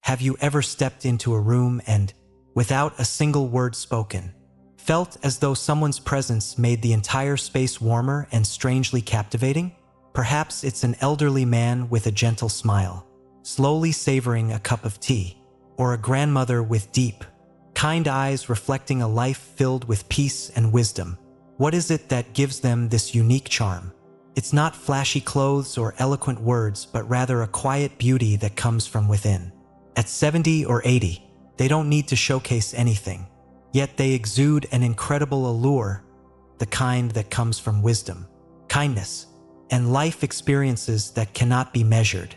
Have you ever stepped into a room and, without a single word spoken, felt as though someone's presence made the entire space warmer and strangely captivating? Perhaps it's an elderly man with a gentle smile, slowly savoring a cup of tea, or a grandmother with deep, kind eyes reflecting a life filled with peace and wisdom. What is it that gives them this unique charm? It's not flashy clothes or eloquent words, but rather a quiet beauty that comes from within. At 70 or 80, they don't need to showcase anything, yet they exude an incredible allure, the kind that comes from wisdom, kindness, and life experiences that cannot be measured.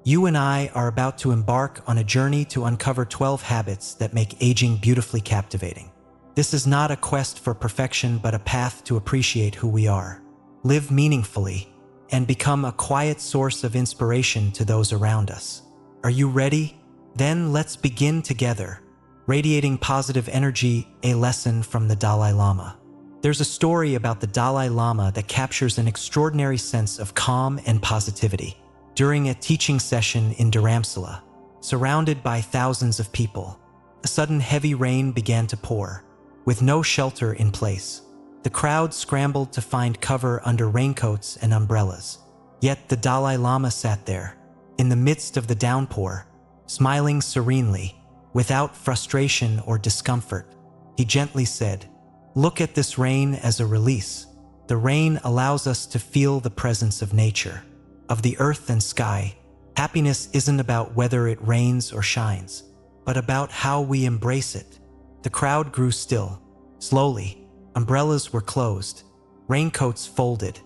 You and I are about to embark on a journey to uncover 12 habits that make aging beautifully captivating. This is not a quest for perfection, but a path to appreciate who we are, live meaningfully, and become a quiet source of inspiration to those around us. Are you ready? Then let's begin together. Radiating positive energy, a lesson from the Dalai Lama. There's a story about the Dalai Lama that captures an extraordinary sense of calm and positivity. During a teaching session in Dharamsala, surrounded by thousands of people, a sudden heavy rain began to pour, with no shelter in place. The crowd scrambled to find cover under raincoats and umbrellas. Yet the Dalai Lama sat there, in the midst of the downpour, smiling serenely, without frustration or discomfort. He gently said, "Look at this rain as a release. The rain allows us to feel the presence of nature, of the earth and sky. Happiness isn't about whether it rains or shines, but about how we embrace it." The crowd grew still. Slowly, umbrellas were closed, raincoats folded,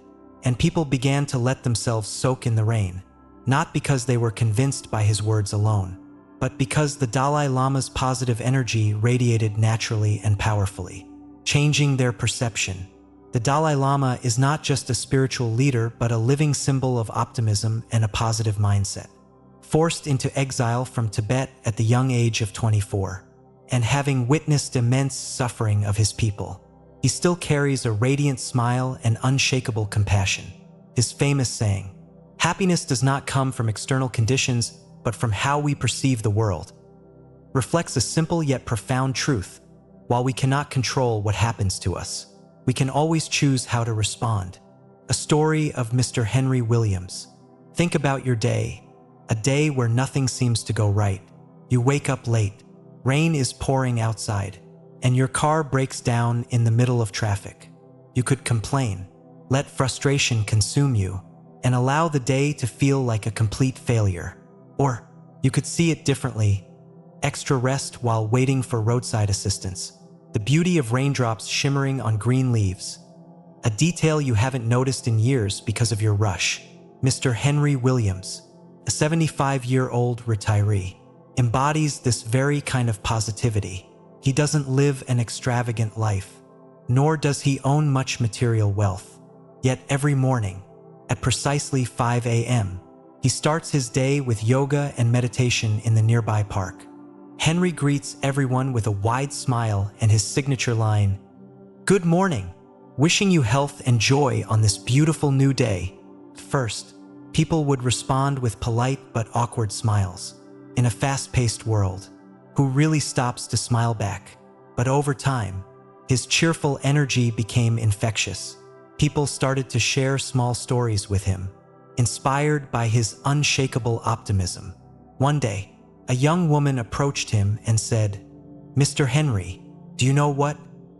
and people began to let themselves soak in the rain, not because they were convinced by his words alone, but because the Dalai Lama's positive energy radiated naturally and powerfully, changing their perception. The Dalai Lama is not just a spiritual leader, but a living symbol of optimism and a positive mindset. Forced into exile from Tibet at the young age of 24, and having witnessed immense suffering of his people, he still carries a radiant smile and unshakable compassion. His famous saying, "Happiness does not come from external conditions, but from how we perceive the world," reflects a simple yet profound truth. While we cannot control what happens to us, we can always choose how to respond. A story of Mr. Henry Williams. Think about your day, a day where nothing seems to go right. You wake up late, rain is pouring outside, and your car breaks down in the middle of traffic. You could complain, let frustration consume you, and allow the day to feel like a complete failure. Or you could see it differently, extra rest while waiting for roadside assistance, the beauty of raindrops shimmering on green leaves, a detail you haven't noticed in years because of your rush. Mr. Henry Williams, a 75-year-old retiree, embodies this very kind of positivity. He doesn't live an extravagant life, nor does he own much material wealth. Yet every morning, at precisely 5 a.m., he starts his day with yoga and meditation in the nearby park. Henry greets everyone with a wide smile and his signature line, "Good morning, wishing you health and joy on this beautiful new day." First, people would respond with polite but awkward smiles. In a fast-paced world, who really stops to smile back? But over time, his cheerful energy became infectious. People started to share small stories with him, inspired by his unshakable optimism. One day, a young woman approached him and said, "Mr. Henry, do you know what?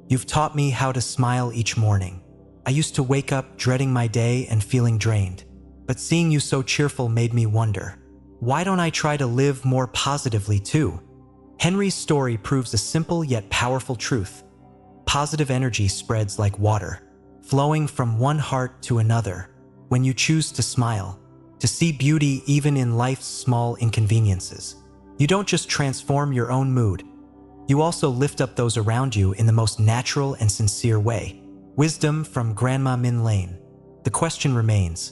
You've taught me how to smile each morning. I used to wake up dreading my day and feeling drained, but seeing you so cheerful made me wonder, why don't I try to live more positively too?" Henry's story proves a simple yet powerful truth. Positive energy spreads like water, flowing from one heart to another. When you choose to smile, to see beauty even in life's small inconveniences, you don't just transform your own mood, you also lift up those around you in the most natural and sincere way. Wisdom from Grandma Min Lane. The question remains,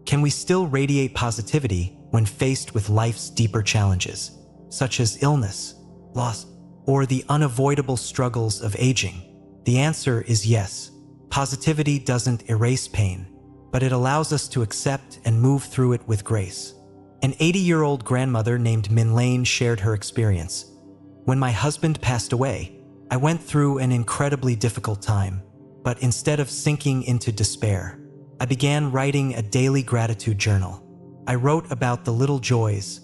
can we still radiate positivity when faced with life's deeper challenges, such as illness, loss, or the unavoidable struggles of aging? The answer is yes. Positivity doesn't erase pain, but it allows us to accept and move through it with grace. An 80-year-old grandmother named Min shared her experience. When my husband passed away, I went through an incredibly difficult time, but instead of sinking into despair, I began writing a daily gratitude journal. I wrote about the little joys,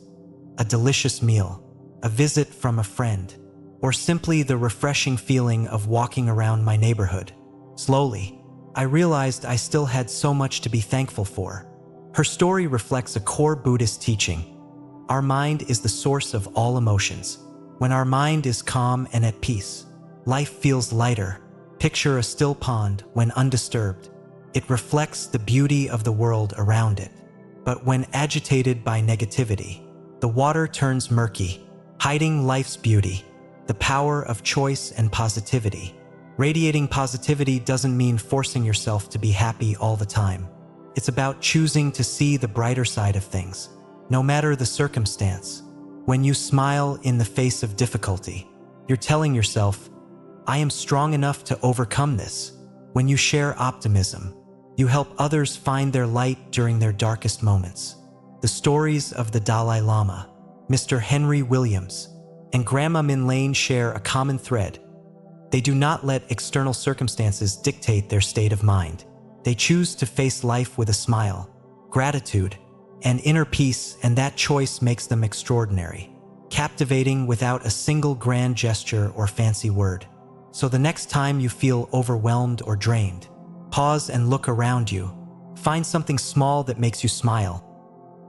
a delicious meal, a visit from a friend, or simply the refreshing feeling of walking around my neighborhood. Slowly, I realized I still had so much to be thankful for. Her story reflects a core Buddhist teaching. Our mind is the source of all emotions. When our mind is calm and at peace, life feels lighter. Picture a still pond when undisturbed. It reflects the beauty of the world around it. But when agitated by negativity, the water turns murky, hiding life's beauty, the power of choice and positivity. Radiating positivity doesn't mean forcing yourself to be happy all the time. It's about choosing to see the brighter side of things, no matter the circumstance. When you smile in the face of difficulty, you're telling yourself, I am strong enough to overcome this. When you share optimism, you help others find their light during their darkest moments. The stories of the Dalai Lama, Mr. Henry Williams, and Grandma Min share a common thread. They do not let external circumstances dictate their state of mind. They choose to face life with a smile, gratitude, and inner peace, and that choice makes them extraordinary, captivating without a single grand gesture or fancy word. So the next time you feel overwhelmed or drained, pause and look around you. Find something small that makes you smile.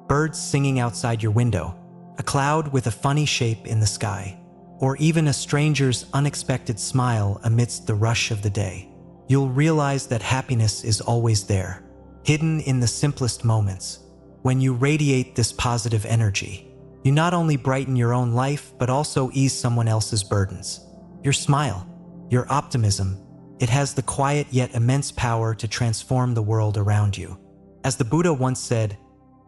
Birds singing outside your window, a cloud with a funny shape in the sky, or even a stranger's unexpected smile amidst the rush of the day. You'll realize that happiness is always there, hidden in the simplest moments. When you radiate this positive energy, you not only brighten your own life, but also ease someone else's burdens. Your smile, your optimism, it has the quiet yet immense power to transform the world around you. As the Buddha once said,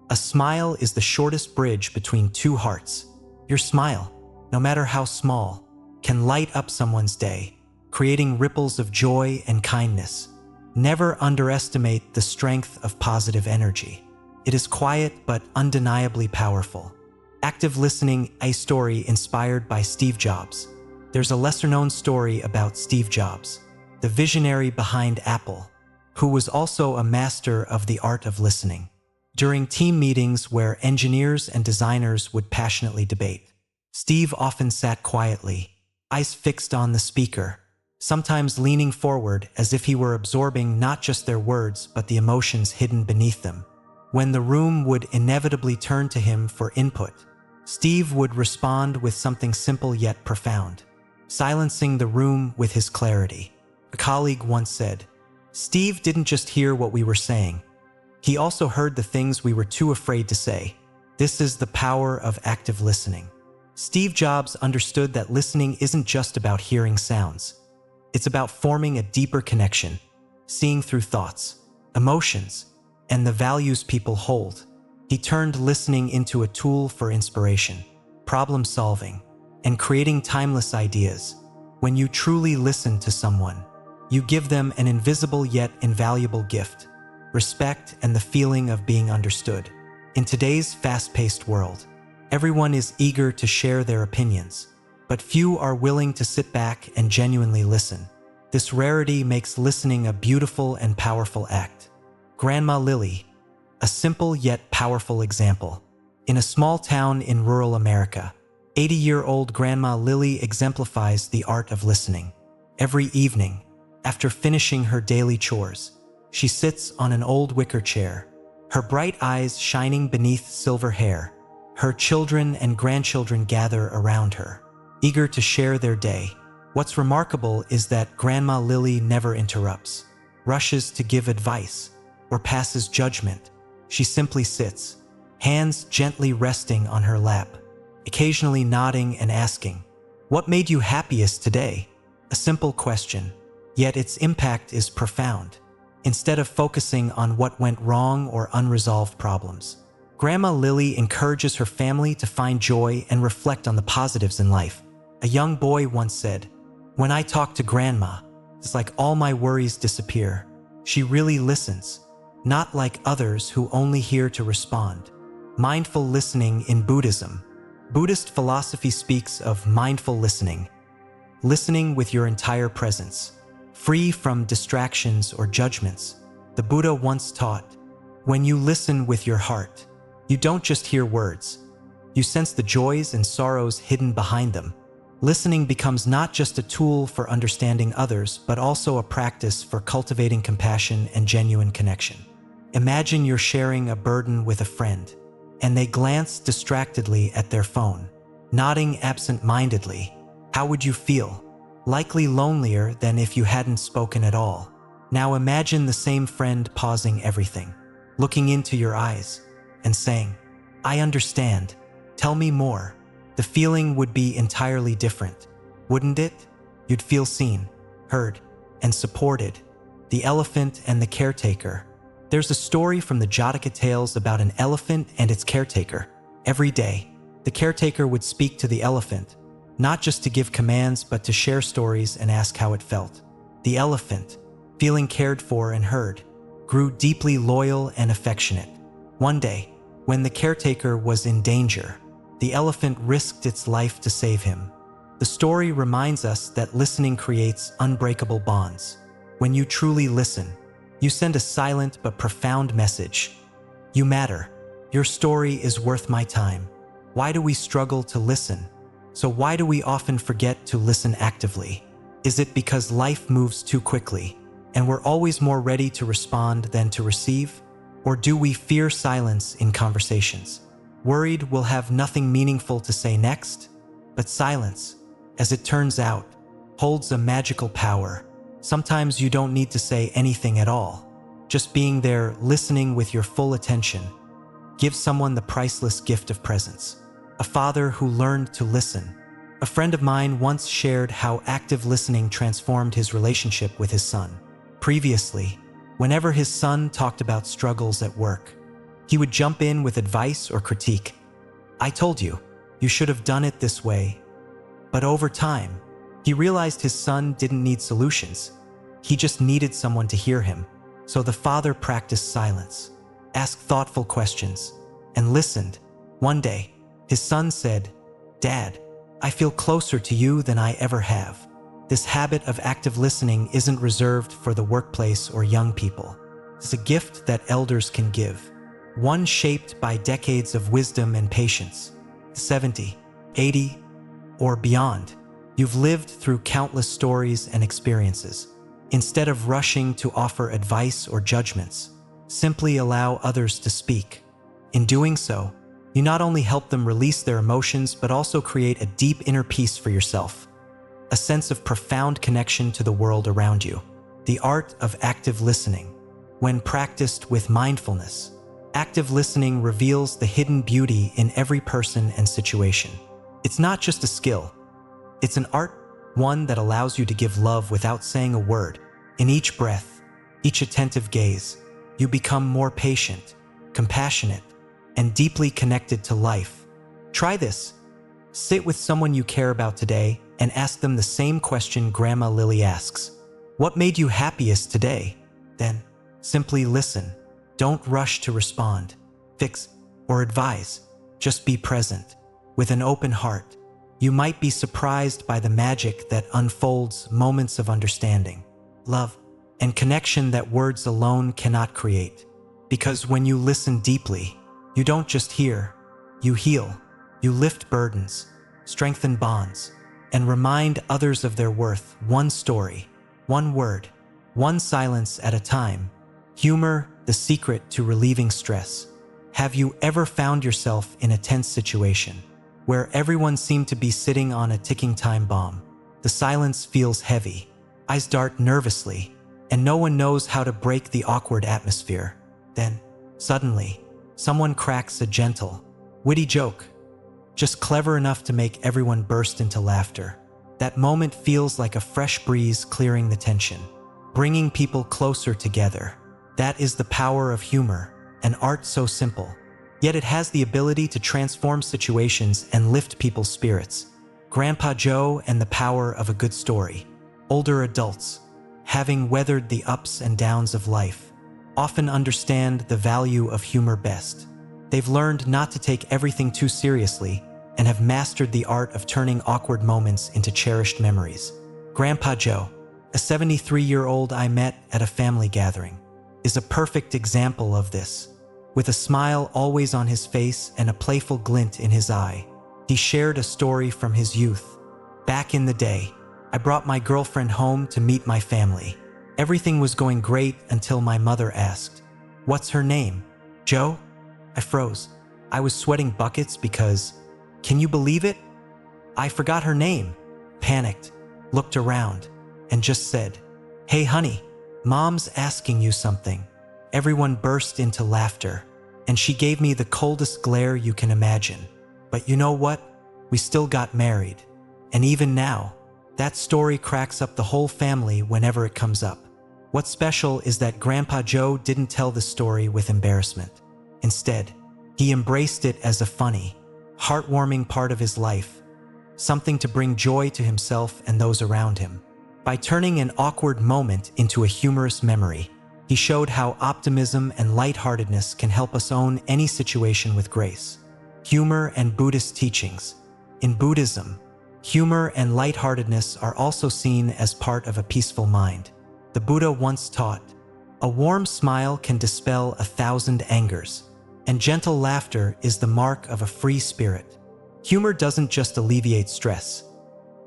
a smile is the shortest bridge between two hearts. Your smile, no matter how small, can light up someone's day, creating ripples of joy and kindness. Never underestimate the strength of positive energy. It is quiet but undeniably powerful. Active listening, a story inspired by Steve Jobs. There's a lesser-known story about Steve Jobs, the visionary behind Apple, who was also a master of the art of listening. During team meetings where engineers and designers would passionately debate, Steve often sat quietly, eyes fixed on the speaker, sometimes leaning forward as if he were absorbing not just their words but the emotions hidden beneath them. When the room would inevitably turn to him for input, Steve would respond with something simple yet profound, silencing the room with his clarity. A colleague once said, Steve didn't just hear what we were saying, he also heard the things we were too afraid to say. This is the power of active listening. Steve Jobs understood that listening isn't just about hearing sounds. It's about forming a deeper connection, seeing through thoughts, emotions, and the values people hold. He turned listening into a tool for inspiration, problem solving, and creating timeless ideas. When you truly listen to someone, you give them an invisible yet invaluable gift, respect and the feeling of being understood. In today's fast-paced world, everyone is eager to share their opinions, but few are willing to sit back and genuinely listen. This rarity makes listening a beautiful and powerful act. Grandma Lily, a simple yet powerful example. In a small town in rural America, 80-year-old Grandma Lily exemplifies the art of listening. Every evening, after finishing her daily chores, she sits on an old wicker chair, her bright eyes shining beneath silver hair. Her children and grandchildren gather around her, eager to share their day. What's remarkable is that Grandma Lily never interrupts, rushes to give advice, or passes judgment. She simply sits, hands gently resting on her lap, occasionally nodding and asking, "What made you happiest today?" A simple question, yet its impact is profound. Instead of focusing on what went wrong or unresolved problems, Grandma Lily encourages her family to find joy and reflect on the positives in life. A young boy once said, "When I talk to Grandma, it's like all my worries disappear. She really listens, not like others who only hear to respond." Mindful listening in Buddhism. Buddhist philosophy speaks of mindful listening, listening with your entire presence, free from distractions or judgments. The Buddha once taught, when you listen with your heart, you don't just hear words, you sense the joys and sorrows hidden behind them. Listening becomes not just a tool for understanding others, but also a practice for cultivating compassion and genuine connection. Imagine you're sharing a burden with a friend, and they glance distractedly at their phone, nodding absent-mindedly. How would you feel? Likely lonelier than if you hadn't spoken at all. Now imagine the same friend pausing everything, looking into your eyes, and saying, "I understand. Tell me more." The feeling would be entirely different, wouldn't it? You'd feel seen, heard, and supported. The elephant and the caretaker. There's a story from the Jataka tales about an elephant and its caretaker. Every day, the caretaker would speak to the elephant, not just to give commands but to share stories and ask how it felt. The elephant, feeling cared for and heard, grew deeply loyal and affectionate. One day, when the caretaker was in danger, the elephant risked its life to save him. The story reminds us that listening creates unbreakable bonds. When you truly listen, you send a silent but profound message. You matter. Your story is worth my time. Why do we struggle to listen? So why do we often forget to listen actively? Is it because life moves too quickly, and we're always more ready to respond than to receive? Or do we fear silence in conversations, worried we'll have nothing meaningful to say next? But silence, as it turns out, holds a magical power. Sometimes you don't need to say anything at all. Just being there, listening with your full attention, gives someone the priceless gift of presence. A father who learned to listen. A friend of mine once shared how active listening transformed his relationship with his son. Previously, whenever his son talked about struggles at work, he would jump in with advice or critique. "I told you, you should have done it this way." But over time, he realized his son didn't need solutions. He just needed someone to hear him. So the father practiced silence, asked thoughtful questions, and listened. One day, his son said, "Dad, I feel closer to you than I ever have." This habit of active listening isn't reserved for the workplace or young people. It's a gift that elders can give, one shaped by decades of wisdom and patience. 70, 80, or beyond, you've lived through countless stories and experiences. Instead of rushing to offer advice or judgments, simply allow others to speak. In doing so, you not only help them release their emotions but also create a deep inner peace for yourself, a sense of profound connection to the world around you. The art of active listening. When practiced with mindfulness, active listening reveals the hidden beauty in every person and situation. It's not just a skill, it's an art, one that allows you to give love without saying a word. In each breath, each attentive gaze, you become more patient, compassionate, and deeply connected to life. Try this. Sit with someone you care about today and ask them the same question Grandma Lily asks. "What made you happiest today?" Then, simply listen. Don't rush to respond, fix, or advise. Just be present. With an open heart, you might be surprised by the magic that unfolds, moments of understanding, love, and connection that words alone cannot create. Because when you listen deeply, you don't just hear, you heal. You lift burdens, strengthen bonds, and remind others of their worth. One story, one word, one silence at a time. Humor, the secret to relieving stress. Have you ever found yourself in a tense situation where everyone seemed to be sitting on a ticking time bomb? The silence feels heavy, eyes dart nervously, and no one knows how to break the awkward atmosphere. Then, suddenly, someone cracks a gentle, witty joke, just clever enough to make everyone burst into laughter. That moment feels like a fresh breeze clearing the tension, bringing people closer together. That is the power of humor, an art so simple, yet it has the ability to transform situations and lift people's spirits. Grandpa Joe and the power of a good story. Older adults, having weathered the ups and downs of life, often understand the value of humor best. They've learned not to take everything too seriously and have mastered the art of turning awkward moments into cherished memories. Grandpa Joe, a 73-year-old I met at a family gathering, is a perfect example of this. With a smile always on his face and a playful glint in his eye, he shared a story from his youth. Back in the day, I brought my girlfriend home to meet my family. Everything was going great until my mother asked, "What's her name?" "Joe?" I froze. I was sweating buckets because, can you believe it? I forgot her name. Panicked, looked around, and just said, "Hey honey, Mom's asking you something." Everyone burst into laughter, and she gave me the coldest glare you can imagine. But you know what? We still got married. And even now, that story cracks up the whole family whenever it comes up. What's special is that Grandpa Joe didn't tell the story with embarrassment. Instead, he embraced it as a funny, heartwarming part of his life, something to bring joy to himself and those around him. By turning an awkward moment into a humorous memory, he showed how optimism and lightheartedness can help us own any situation with grace. Humor and Buddhist teachings. In Buddhism, humor and lightheartedness are also seen as part of a peaceful mind. The Buddha once taught, "A warm smile can dispel 1,000 angers, and gentle laughter is the mark of a free spirit." Humor doesn't just alleviate stress.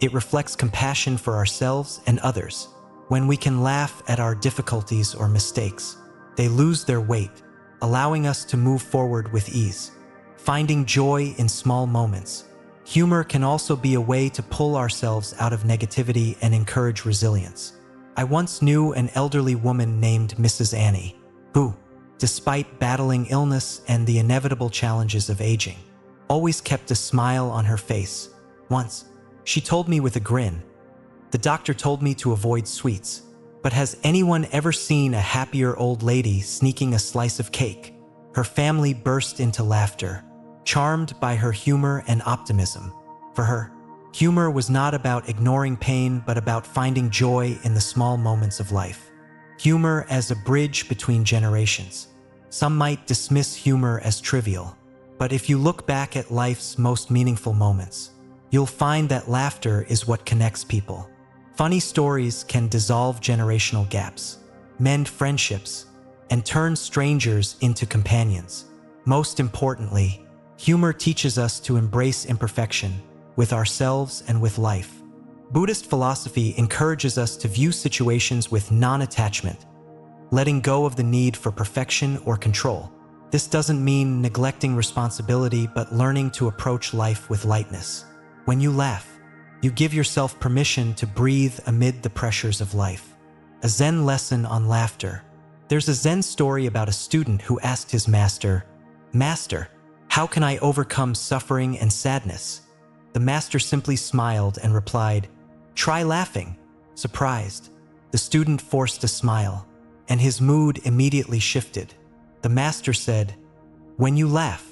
It reflects compassion for ourselves and others. When we can laugh at our difficulties or mistakes, they lose their weight, allowing us to move forward with ease. Finding joy in small moments. Humor can also be a way to pull ourselves out of negativity and encourage resilience. I once knew an elderly woman named Mrs. Annie, who, despite battling illness and the inevitable challenges of aging, always kept a smile on her face. Once, she told me with a grin, "The doctor told me to avoid sweets, but has anyone ever seen a happier old lady sneaking a slice of cake?" Her family burst into laughter, charmed by her humor and optimism. For her, humor was not about ignoring pain, but about finding joy in the small moments of life. Humor as a bridge between generations. Some might dismiss humor as trivial, but if you look back at life's most meaningful moments, you'll find that laughter is what connects people. Funny stories can dissolve generational gaps, mend friendships, and turn strangers into companions. Most importantly, humor teaches us to embrace imperfection with ourselves and with life. Buddhist philosophy encourages us to view situations with non-attachment, letting go of the need for perfection or control. This doesn't mean neglecting responsibility, but learning to approach life with lightness. When you laugh, you give yourself permission to breathe amid the pressures of life. A Zen lesson on laughter. There's a Zen story about a student who asked his master, "Master, how can I overcome suffering and sadness?" The master simply smiled and replied, "Try laughing." Surprised, the student forced a smile, and his mood immediately shifted. The master said, "When you laugh,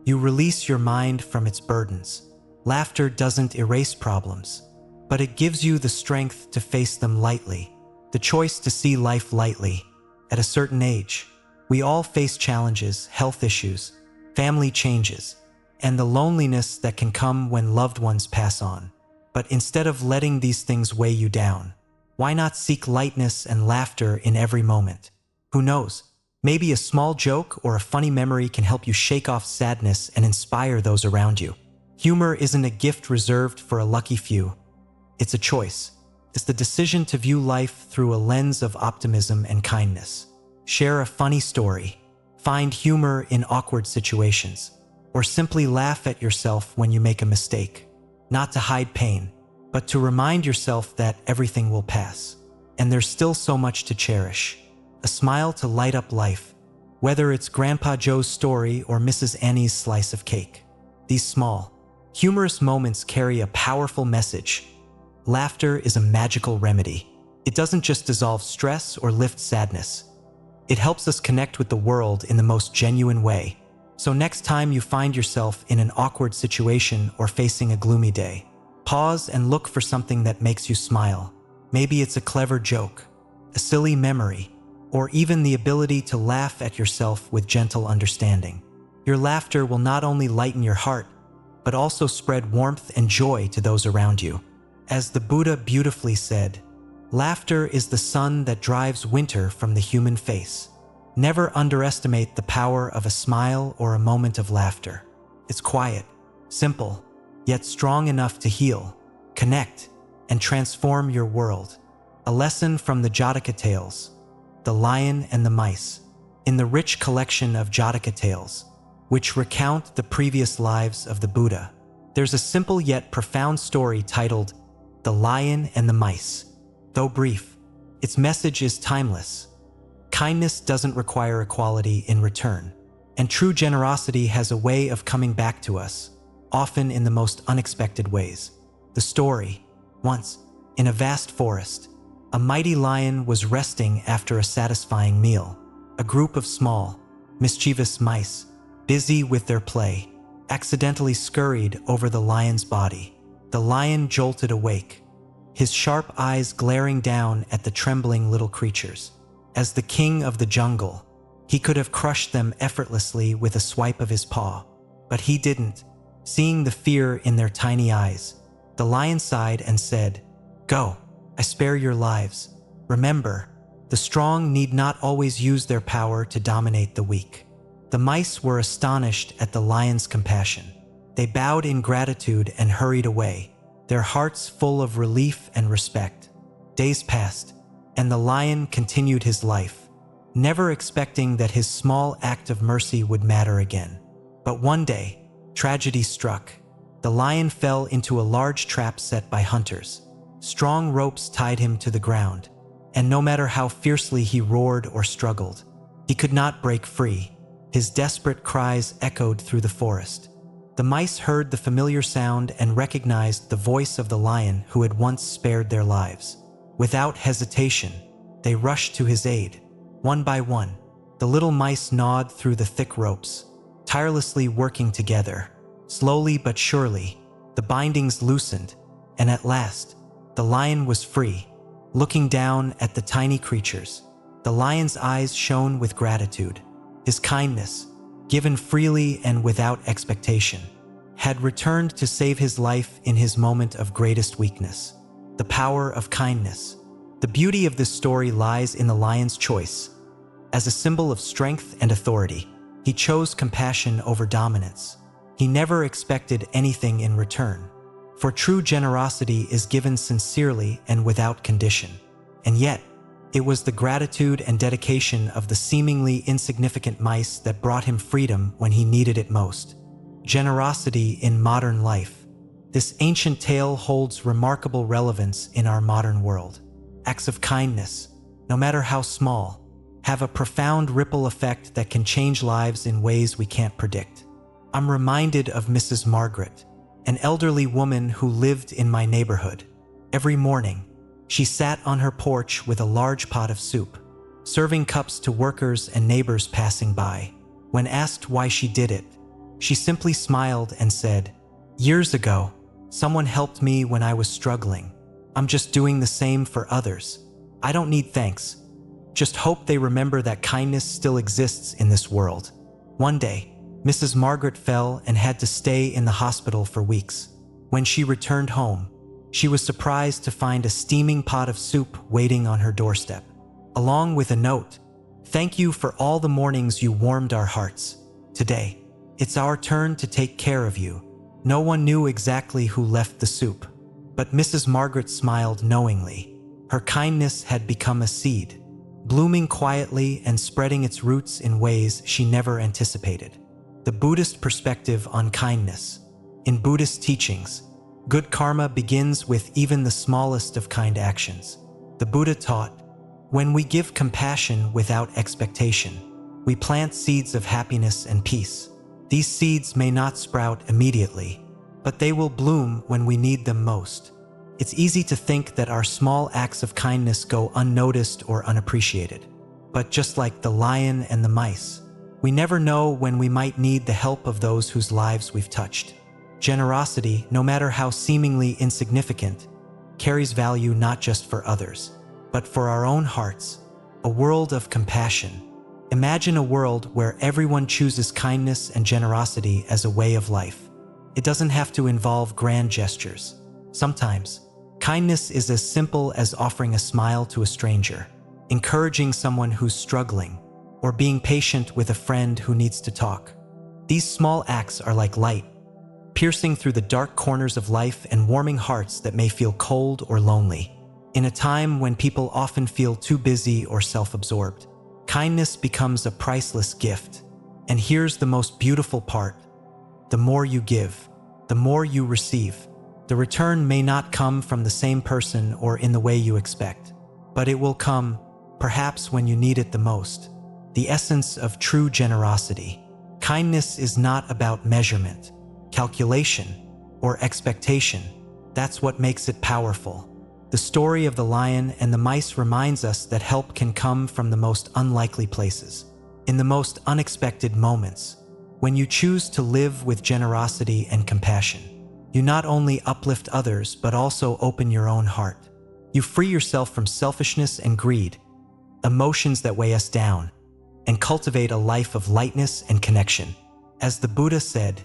you release your mind from its burdens. Laughter doesn't erase problems, but it gives you the strength to face them lightly, the choice to see life lightly." At a certain age, we all face challenges, health issues, family changes, and the loneliness that can come when loved ones pass on. But instead of letting these things weigh you down, why not seek lightness and laughter in every moment? Who knows? Maybe a small joke or a funny memory can help you shake off sadness and inspire those around you. Humor isn't a gift reserved for a lucky few. It's a choice. It's the decision to view life through a lens of optimism and kindness. Share a funny story, find humor in awkward situations, or simply laugh at yourself when you make a mistake. Not to hide pain, but to remind yourself that everything will pass, and there's still so much to cherish. A smile to light up life, whether it's Grandpa Joe's story or Mrs. Annie's slice of cake. These small, humorous moments carry a powerful message. Laughter is a magical remedy. It doesn't just dissolve stress or lift sadness. It helps us connect with the world in the most genuine way. So next time you find yourself in an awkward situation or facing a gloomy day, pause and look for something that makes you smile. Maybe it's a clever joke, a silly memory, or even the ability to laugh at yourself with gentle understanding. Your laughter will not only lighten your heart, but also spread warmth and joy to those around you. As the Buddha beautifully said, laughter is the sun that drives winter from the human face. Never underestimate the power of a smile or a moment of laughter. It's quiet, simple, yet strong enough to heal, connect, and transform your world. A lesson from the Jataka tales, The Lion and the Mice. In the rich collection of Jataka tales, which recount the previous lives of the Buddha, there's a simple yet profound story titled The Lion and the Mice. Though brief, its message is timeless. Kindness doesn't require equality in return, and true generosity has a way of coming back to us, often in the most unexpected ways. The story: once, in a vast forest, a mighty lion was resting after a satisfying meal. A group of small, mischievous mice, busy with their play, accidentally scurried over the lion's body. The lion jolted awake, his sharp eyes glaring down at the trembling little creatures. As the king of the jungle, he could have crushed them effortlessly with a swipe of his paw, but he didn't. Seeing the fear in their tiny eyes, the lion sighed and said, "Go, I spare your lives. Remember, the strong need not always use their power to dominate the weak." The mice were astonished at the lion's compassion. They bowed in gratitude and hurried away, their hearts full of relief and respect. Days passed, and the lion continued his life, never expecting that his small act of mercy would matter again. But one day, tragedy struck. The lion fell into a large trap set by hunters. Strong ropes tied him to the ground, and no matter how fiercely he roared or struggled, he could not break free. His desperate cries echoed through the forest. The mice heard the familiar sound and recognized the voice of the lion who had once spared their lives. Without hesitation, they rushed to his aid. One by one, the little mice gnawed through the thick ropes, tirelessly working together. Slowly but surely, the bindings loosened, and at last, the lion was free. Looking down at the tiny creatures, the lion's eyes shone with gratitude. His kindness, given freely and without expectation, had returned to save his life in his moment of greatest weakness. The power of kindness. The beauty of this story lies in the lion's choice. As a symbol of strength and authority, he chose compassion over dominance. He never expected anything in return. For true generosity is given sincerely and without condition. And yet, it was the gratitude and dedication of the seemingly insignificant mice that brought him freedom when he needed it most. Generosity in modern life. This ancient tale holds remarkable relevance in our modern world. Acts of kindness, no matter how small, have a profound ripple effect that can change lives in ways we can't predict. I'm reminded of Mrs. Margaret, an elderly woman who lived in my neighborhood. Every morning, she sat on her porch with a large pot of soup, serving cups to workers and neighbors passing by. When asked why she did it, she simply smiled and said, "Years ago, someone helped me when I was struggling. I'm just doing the same for others. I don't need thanks. Just hope they remember that kindness still exists in this world." One day, Mrs. Margaret fell and had to stay in the hospital for weeks. When she returned home, she was surprised to find a steaming pot of soup waiting on her doorstep, along with a note: "Thank you for all the mornings you warmed our hearts. Today, it's our turn to take care of you." No one knew exactly who left the soup, but Mrs. Margaret smiled knowingly. Her kindness had become a seed, blooming quietly and spreading its roots in ways she never anticipated. The Buddhist perspective on kindness. In Buddhist teachings, good karma begins with even the smallest of kind actions. The Buddha taught, when we give compassion without expectation, we plant seeds of happiness and peace. These seeds may not sprout immediately, but they will bloom when we need them most. It's easy to think that our small acts of kindness go unnoticed or unappreciated. But just like the lion and the mice, we never know when we might need the help of those whose lives we've touched. Generosity, no matter how seemingly insignificant, carries value not just for others, but for our own hearts. A world of compassion, Imagine a world where everyone chooses kindness and generosity as a way of life. It doesn't have to involve grand gestures. Sometimes, kindness is as simple as offering a smile to a stranger, encouraging someone who's struggling, or being patient with a friend who needs to talk. These small acts are like light, piercing through the dark corners of life and warming hearts that may feel cold or lonely. In a time when people often feel too busy or self-absorbed, kindness becomes a priceless gift. And here's the most beautiful part. The more you give, the more you receive. The return may not come from the same person or in the way you expect, but it will come, perhaps when you need it the most. The essence of true generosity. Kindness is not about measurement, calculation, or expectation. That's what makes it powerful. The story of the lion and the mice reminds us that help can come from the most unlikely places, in the most unexpected moments. When you choose to live with generosity and compassion, you not only uplift others but also open your own heart. You free yourself from selfishness and greed, emotions that weigh us down, and cultivate a life of lightness and connection. As the Buddha said,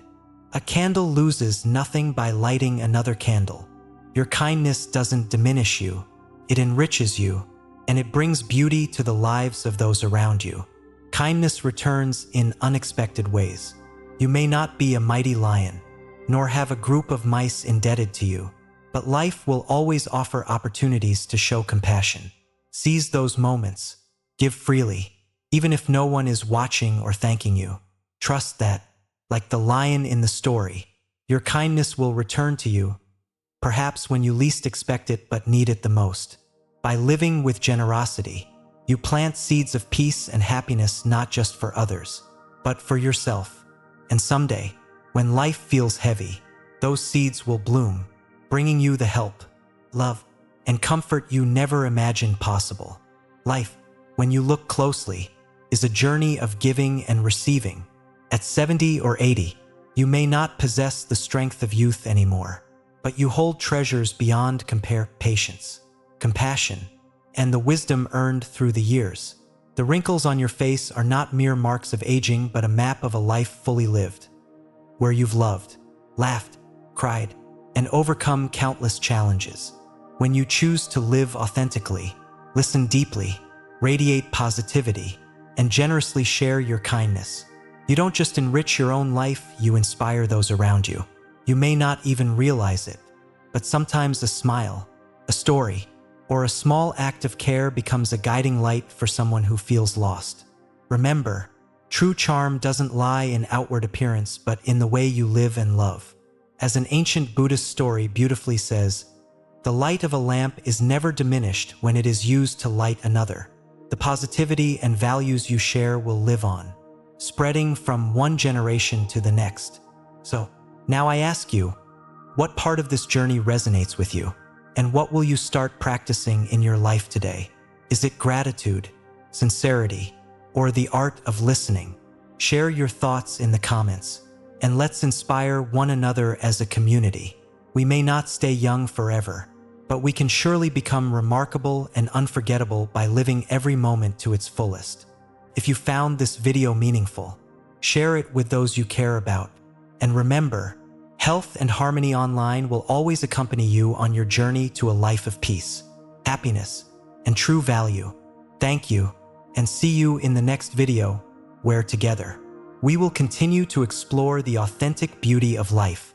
"A candle loses nothing by lighting another candle." Your kindness doesn't diminish you, it enriches you, and it brings beauty to the lives of those around you. Kindness returns in unexpected ways. You may not be a mighty lion, nor have a group of mice indebted to you, but life will always offer opportunities to show compassion. Seize those moments. Give freely, even if no one is watching or thanking you. Trust that, like the lion in the story, your kindness will return to you, perhaps when you least expect it but need it the most. By living with generosity, you plant seeds of peace and happiness not just for others, but for yourself. And someday, when life feels heavy, those seeds will bloom, bringing you the help, love, and comfort you never imagined possible. Life, when you look closely, is a journey of giving and receiving. At 70 or 80, you may not possess the strength of youth anymore, but you hold treasures beyond compare: patience, compassion, and the wisdom earned through the years. The wrinkles on your face are not mere marks of aging, but a map of a life fully lived, where you've loved, laughed, cried, and overcome countless challenges. When you choose to live authentically, listen deeply, radiate positivity, and generously share your kindness, you don't just enrich your own life, you inspire those around you. You may not even realize it, but sometimes a smile, a story, or a small act of care becomes a guiding light for someone who feels lost. Remember, true charm doesn't lie in outward appearance, but in the way you live and love. As an ancient Buddhist story beautifully says, "The light of a lamp is never diminished when it is used to light another." The positivity and values you share will live on, spreading from one generation to the next. So, now I ask you, what part of this journey resonates with you? And what will you start practicing in your life today? Is it gratitude, sincerity, or the art of listening? Share your thoughts in the comments, and let's inspire one another as a community. We may not stay young forever, but we can surely become remarkable and unforgettable by living every moment to its fullest. If you found this video meaningful, share it with those you care about. And remember, health and harmony online will always accompany you on your journey to a life of peace, happiness, and true value. Thank you, and see you in the next video, where together, we will continue to explore the authentic beauty of life.